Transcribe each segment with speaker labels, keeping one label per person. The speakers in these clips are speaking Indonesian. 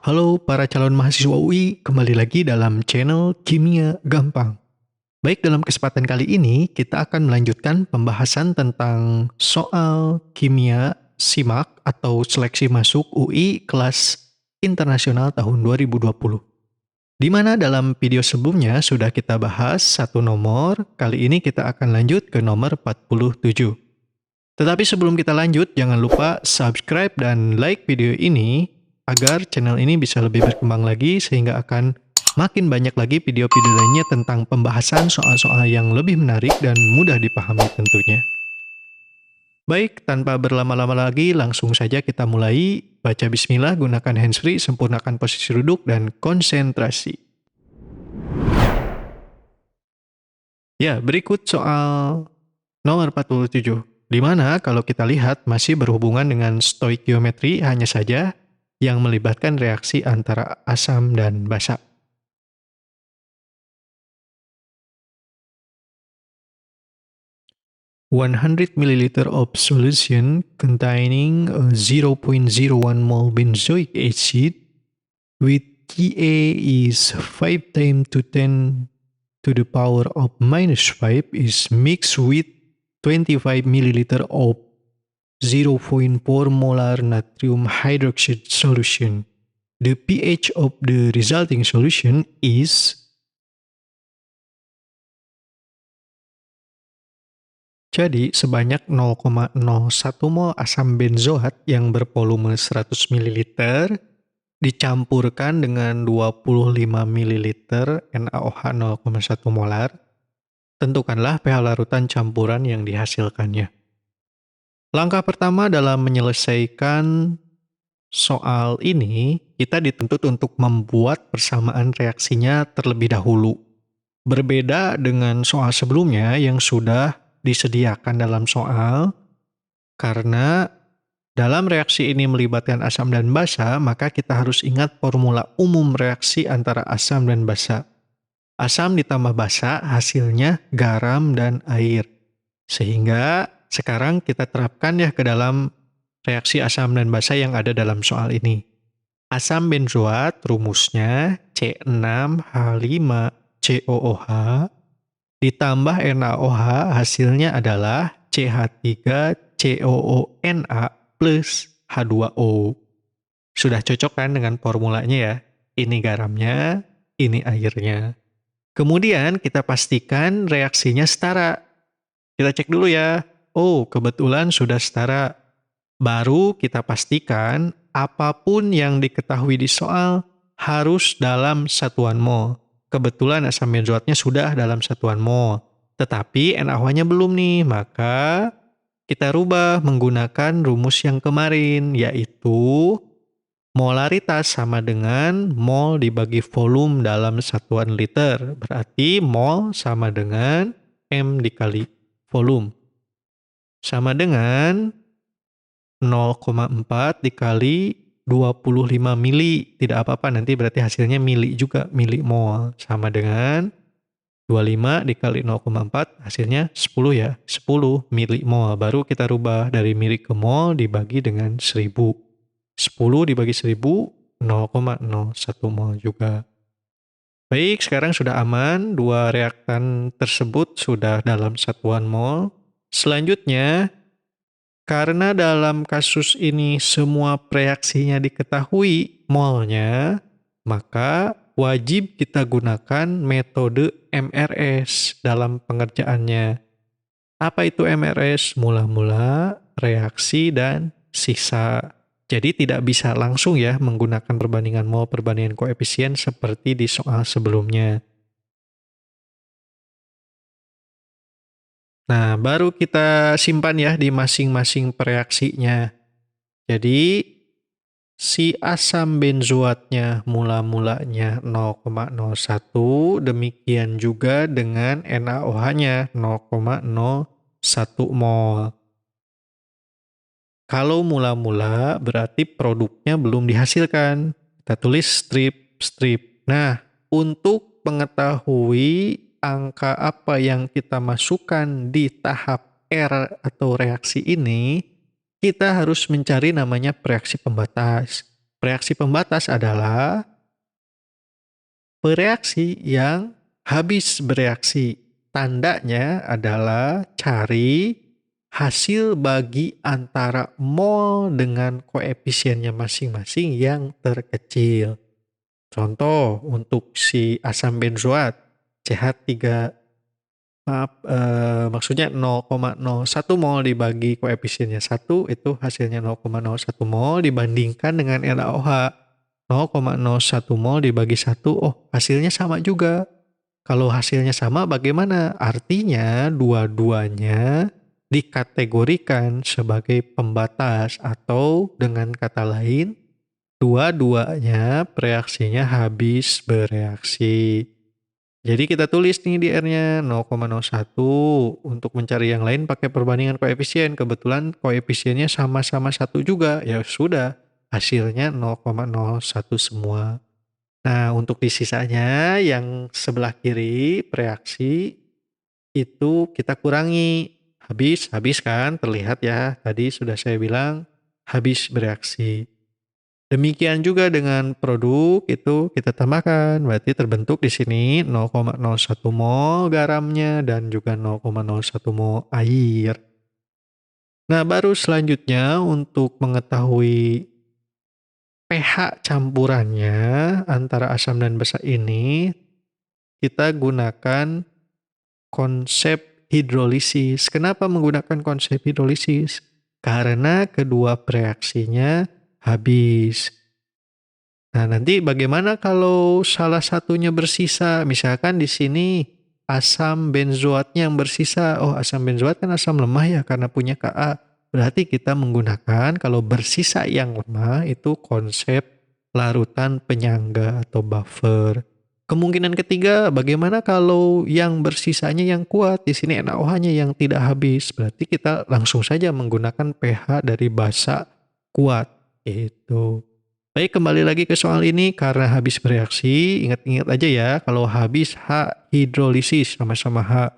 Speaker 1: Halo para calon mahasiswa UI, kembali lagi dalam channel Kimia Gampang. Baik, dalam kesempatan kali ini kita akan melanjutkan pembahasan tentang soal kimia SIMAK atau seleksi masuk UI kelas internasional tahun 2020. Di mana dalam video sebelumnya sudah kita bahas satu nomor, kali ini kita akan lanjut ke nomor 47. Tetapi sebelum kita lanjut, jangan lupa subscribe dan like video ini agar channel ini bisa lebih berkembang lagi sehingga akan makin banyak lagi video-video lainnya tentang pembahasan soal-soal yang lebih menarik dan mudah dipahami tentunya. Baik, tanpa berlama-lama lagi, langsung saja kita mulai. Baca bismillah, gunakan handsfree, sempurnakan posisi duduk, dan konsentrasi. Ya, berikut soal nomor 47. Di mana kalau kita lihat masih berhubungan dengan stoikiometri hanya saja yang melibatkan reaksi antara asam dan basa. ...100 ml of solution containing 0.01 mol benzoic acid with Ka is 5 times to 10 to the power of minus 5 is mixed with 25 ml of 0.4 molar natrium hydroxide solution. The pH of the resulting solution is... Jadi, sebanyak 0,01 mol asam benzoat yang bervolume 100 ml dicampurkan dengan 25 ml NaOH 0,1 molar. Tentukanlah pH larutan campuran yang dihasilkannya. Langkah pertama dalam menyelesaikan soal ini, kita dituntut untuk membuat persamaan reaksinya terlebih dahulu. Berbeda dengan soal sebelumnya yang sudah disediakan dalam soal, karena dalam reaksi ini melibatkan asam dan basa, maka kita harus ingat formula umum reaksi antara asam dan basa. Asam ditambah basa hasilnya garam dan air. Sehingga sekarang kita terapkan ya ke dalam reaksi asam dan basa yang ada dalam soal ini. Asam benzoat rumusnya C6H5COOH ditambah NaOH hasilnya adalah CH3COONa plus H2O. Sudah cocok kan dengan formulanya ya? Ini garamnya, ini airnya. Kemudian kita pastikan reaksinya setara. Kita cek dulu ya. Oh, kebetulan sudah setara. Baru kita pastikan apapun yang diketahui di soal harus dalam satuan mol. Kebetulan asam benzoatnya sudah dalam satuan mol. Tetapi NaOH-nya belum nih, maka kita rubah menggunakan rumus yang kemarin, yaitu molaritas sama dengan mol dibagi volume dalam satuan liter. Berarti mol sama dengan M dikali volume. Sama dengan 0,4 dikali 25 mili. Tidak apa-apa, nanti berarti hasilnya mili juga, mili mol. Sama dengan 25 dikali 0,4, hasilnya 10 ya. 10 mili mol. Baru kita rubah dari mili ke mol dibagi dengan 1000. 10 dibagi 1000, 0,01 mol juga. Baik, sekarang sudah aman. Dua reaktan tersebut sudah dalam satuan mol. Selanjutnya, karena dalam kasus ini semua reaksinya diketahui molnya, maka wajib kita gunakan metode MRS dalam pengerjaannya. Apa itu MRS? Mula-mula, reaksi, dan sisa. Jadi tidak bisa langsung ya menggunakan perbandingan mol, perbandingan koefisien seperti di soal sebelumnya. Nah, baru kita simpan ya di masing-masing pereaksinya. Jadi, si asam benzoatnya mula-mulanya 0,01, demikian juga dengan NaOH-nya 0,01 mol. Kalau mula-mula berarti produknya belum dihasilkan. Kita tulis strip. Nah, untuk mengetahui angka apa yang kita masukkan di tahap R atau reaksi ini, kita harus mencari namanya reaksi pembatas. Reaksi pembatas adalah bereaksi yang habis bereaksi. Tandanya adalah cari hasil bagi antara mol dengan koefisiennya masing-masing yang terkecil. Contoh untuk si asam benzoat CH3, maksudnya 0,01 mol dibagi koefisiennya 1 itu hasilnya 0,01 mol dibandingkan dengan NaOH 0,01 mol dibagi 1, oh hasilnya sama juga. Kalau hasilnya sama bagaimana? Artinya dua-duanya dikategorikan sebagai pembatas atau dengan kata lain dua-duanya reaksinya habis bereaksi. Jadi kita tulis nih di R-nya 0,01. Untuk mencari yang lain pakai perbandingan koefisien. Kebetulan koefisiennya sama-sama 1 juga. Ya sudah, hasilnya 0,01 semua. Nah, untuk di sisanya yang sebelah kiri reaksi itu kita kurangi. Habis kan terlihat ya. Tadi sudah saya bilang habis bereaksi. Demikian juga dengan produk itu kita tambahkan, berarti terbentuk di sini 0,01 mol garamnya dan juga 0,01 mol air. Nah, baru selanjutnya untuk mengetahui pH campurannya antara asam dan basa ini, kita gunakan konsep hidrolisis. Kenapa menggunakan konsep hidrolisis? Karena kedua reaksinya habis. Nah, nanti bagaimana kalau salah satunya bersisa? Misalkan di sini asam benzoatnya yang bersisa. Oh, asam benzoat kan asam lemah ya karena punya Ka. Berarti kita menggunakan kalau bersisa yang lemah itu konsep larutan penyangga atau buffer. Kemungkinan ketiga, bagaimana kalau yang bersisanya yang kuat? Di sini NaOH-nya yang tidak habis. Berarti kita langsung saja menggunakan pH dari basa kuat. Itu. Baik, kembali lagi ke soal ini karena habis bereaksi, ingat-ingat aja ya, kalau habis H hidrolisis sama-sama H.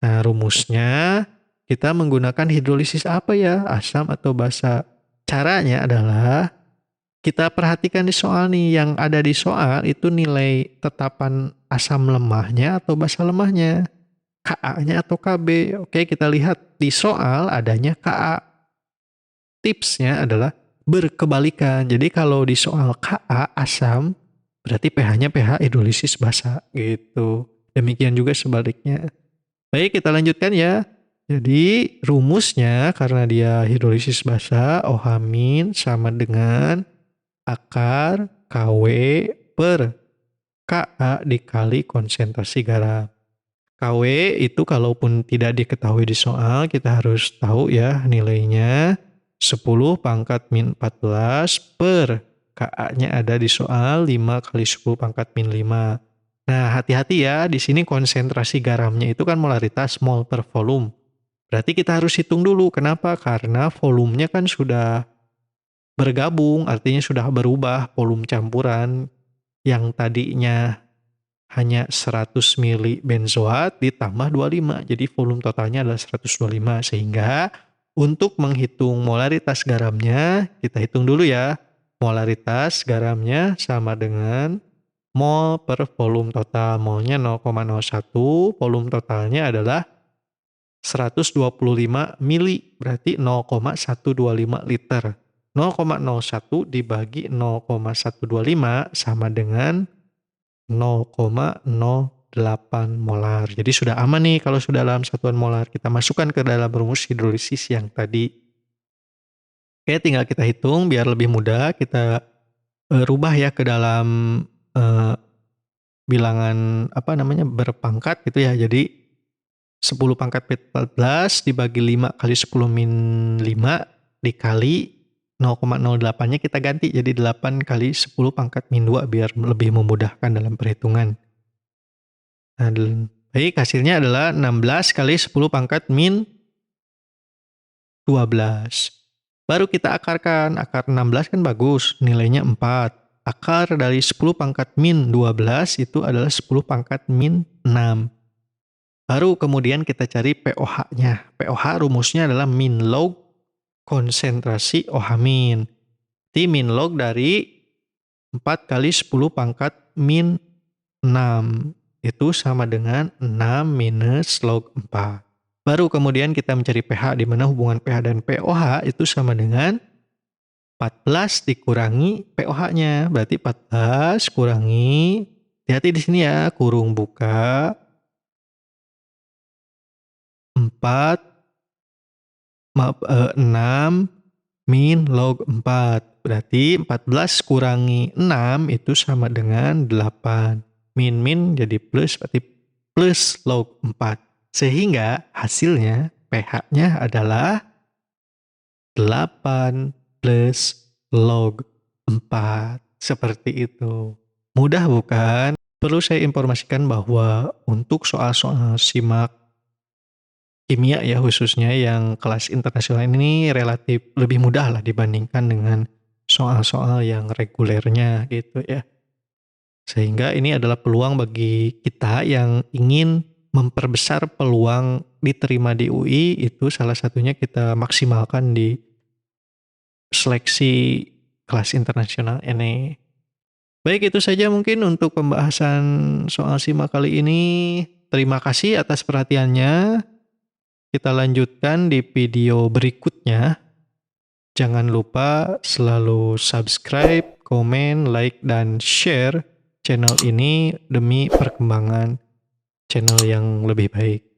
Speaker 1: Nah, rumusnya kita menggunakan hidrolisis apa ya? Asam atau basa? Caranya adalah kita perhatikan di soal nih, yang ada di soal itu nilai tetapan asam lemahnya atau basa lemahnya, Ka-nya atau Kb. Oke, kita lihat di soal adanya Ka. Tipsnya adalah berkebalikan. Jadi kalau di soal Ka asam, berarti pH-nya pH hidrolisis basa gitu. Demikian juga sebaliknya. Baik, kita lanjutkan ya. Jadi rumusnya karena dia hidrolisis basa, OH- sama dengan akar Kw per Ka dikali konsentrasi garam. Kw itu kalaupun tidak diketahui di soal, kita harus tahu ya nilainya 10 pangkat min 14 per Ka-nya ada di soal 5 kali 10 pangkat min 5. Nah, hati-hati ya, di sini konsentrasi garamnya itu kan molaritas mol per volume. Berarti kita harus hitung dulu. Kenapa? Karena volumenya kan sudah bergabung, artinya sudah berubah volume campuran yang tadinya hanya 100 mili benzoat ditambah 25. Jadi volume totalnya adalah 125. Sehingga untuk menghitung molaritas garamnya, kita hitung dulu ya. Molaritas garamnya sama dengan mol per volume total. Molnya 0,01, volume totalnya adalah 125 mili, berarti 0,125 liter. 0,01 dibagi 0,125 sama dengan 0,08 molar. Jadi sudah aman nih kalau sudah dalam satuan molar. Kita masukkan ke dalam rumus hidrolisis yang tadi. Oke, tinggal kita hitung biar lebih mudah. Kita rubah ya ke dalam eh, bilangan apa namanya berpangkat gitu ya. Jadi 10 pangkat 14 dibagi 5 kali 10 min 5 dikali 0,08-nya kita ganti jadi 8 kali 10 pangkat min 2 biar lebih memudahkan dalam perhitungan. Nah, baik, hasilnya adalah 16 kali 10 pangkat min 12. Baru kita akarkan, akar 16 kan bagus, nilainya 4. Akar dari 10 pangkat min 12 itu adalah 10 pangkat min 6. Baru kemudian kita cari pOH-nya. pOH rumusnya adalah min log konsentrasi OH min. Berarti min log dari 4 kali 10 pangkat min 6. Itu sama dengan 6 minus log 4. Baru kemudian kita mencari pH, di mana hubungan pH dan pOH itu sama dengan 14 dikurangi pOH-nya. Berarti 14 kurangi, hati-hati di sini ya, kurung buka, 6 min log 4. Berarti 14 kurangi 6 itu sama dengan 8. Min jadi plus, berarti plus log 4. Sehingga hasilnya pH-nya adalah 8 plus log 4. Seperti itu. Mudah bukan? Perlu saya informasikan bahwa untuk soal-soal SIMAK kimia ya khususnya yang kelas internasional ini relatif lebih mudah lah dibandingkan dengan soal-soal yang regulernya gitu ya. Sehingga ini adalah peluang bagi kita yang ingin memperbesar peluang diterima di UI, itu salah satunya kita maksimalkan di seleksi kelas internasional ini. Baik, itu saja mungkin untuk pembahasan soal SIMAK kali ini. Terima kasih atas perhatiannya. Kita lanjutkan di video berikutnya. Jangan lupa selalu subscribe, komen, like, dan share channel ini demi perkembangan channel yang lebih baik.